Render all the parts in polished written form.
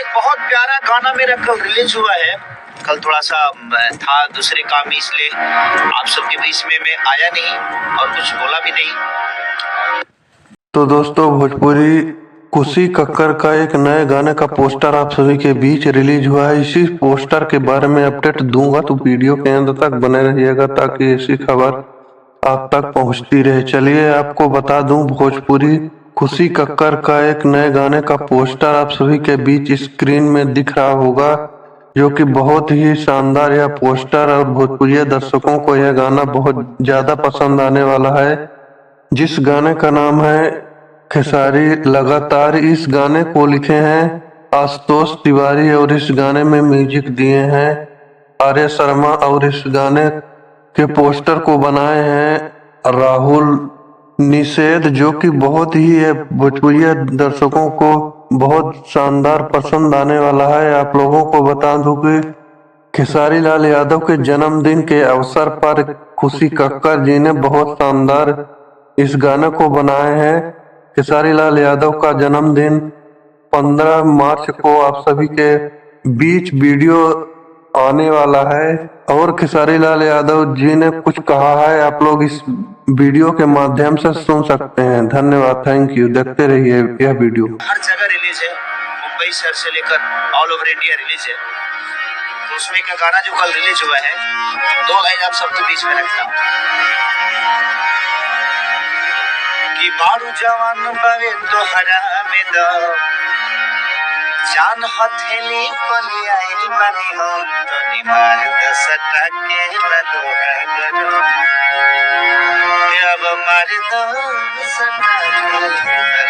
एक बहुत प्यारा गाना मेरा कल रिलीज हुआ है। कल थोड़ा सा था दूसरे काम में, इसलिए आप सबके बीच में मैं आया नहीं और कुछ बोला भी नहीं। तो दोस्तों, भोजपुरी खुशी कक्कर का एक नए गाने का पोस्टर आप सभी के बीच रिलीज हुआ है। इसी पोस्टर के बारे में अपडेट दूंगा, तो वीडियो के अंत तक बने रहिएगा ताकि ऐसी खबर आप तक पहुंचती रहे। चलिए आपको बता दूं, भोजपुरी खुशी कक्कर का एक नए गाने का पोस्टर आप सभी के बीच स्क्रीन में दिख रहा होगा, जो कि बहुत ही शानदार यह पोस्टर और भोजपुरी दर्शकों को यह गाना बहुत ज्यादा पसंद आने वाला है, जिस गाने का नाम है खेसारी लगातार। इस गाने को लिखे हैं आशुतोष तिवारी और इस गाने में म्यूजिक दिए हैं आर्य शर्मा और इस गाने के पोस्टर को बनाए हैं राहुल निषेध, जो कि बहुत ही भोजपुरी दर्शकों को बहुत शानदार पसंद आने वाला है। आप लोगों को बता दूं कि खेसारी लाल यादव के जन्मदिन के अवसर पर खुशी कक्कर जी ने बहुत शानदार इस गाने को बनाए हैं। खेसारी लाल यादव का जन्मदिन 15 मार्च को आप सभी के बीच वीडियो आने वाला है और खेसारी लाल यादव जी ने कुछ कहा है, आप लोग इस वीडियो के माध्यम से सुन सकते हैं। धन्यवाद, थैंक यू। देखते रहिए यह वीडियो। हर जगह रिलीज है, मुंबई शहर से लेकर ऑल ओवर इंडिया रिलीज है। तो उसमें का गाना जो कल रिलीज हुआ है, दो लाइन आप सबके बीच में रखता हूँ कि बारू जवान बवे तो हरा में दो जान हथेली पली आइल बनी हो तो निमार दसटा के ललो है अब मार दो सटा के ललो है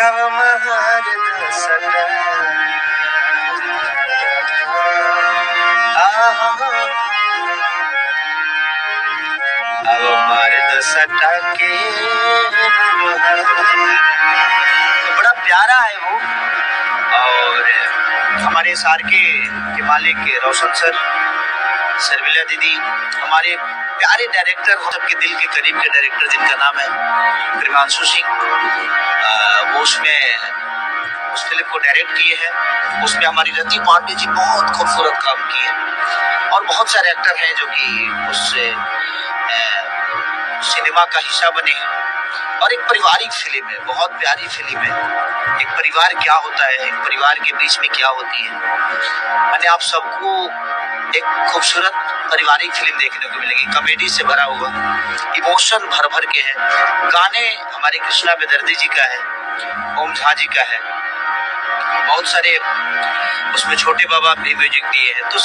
अब मार दो सटा अब मार दो सटा के बड़ा प्यारा है वो। और हमारे सार के मालिक रोशन सर, शर्मिला दीदी, हमारे प्यारे डायरेक्टर, सबके दिल के करीब के डायरेक्टर जिनका नाम है प्रिमांशु सिंह, वो उसमें उस फिल्म को डायरेक्ट किए हैं। उसमें हमारी रति पांडे जी बहुत खूबसूरत काम किए और बहुत सारे एक्टर हैं जो कि उससे सिनेमा का हिस्सा बने हैं। और एक पारिवारिक फिल्म है, बहुत प्यारी फिल्म है। एक परिवार क्या होता है, एक परिवार के बीच में क्या होती है, मैंने आप सबको एक खूबसूरत पारिवारिक फिल्म देखने को मिलेगी, कॉमेडी से भरा हुआ, इमोशन भर भर के है। गाने हमारे कृष्णा बेदर्दी जी का है, ओम झा जी का है, बहुत सारे उसमें छोटे बाबा भी म्यूजिक दिए हैं। तो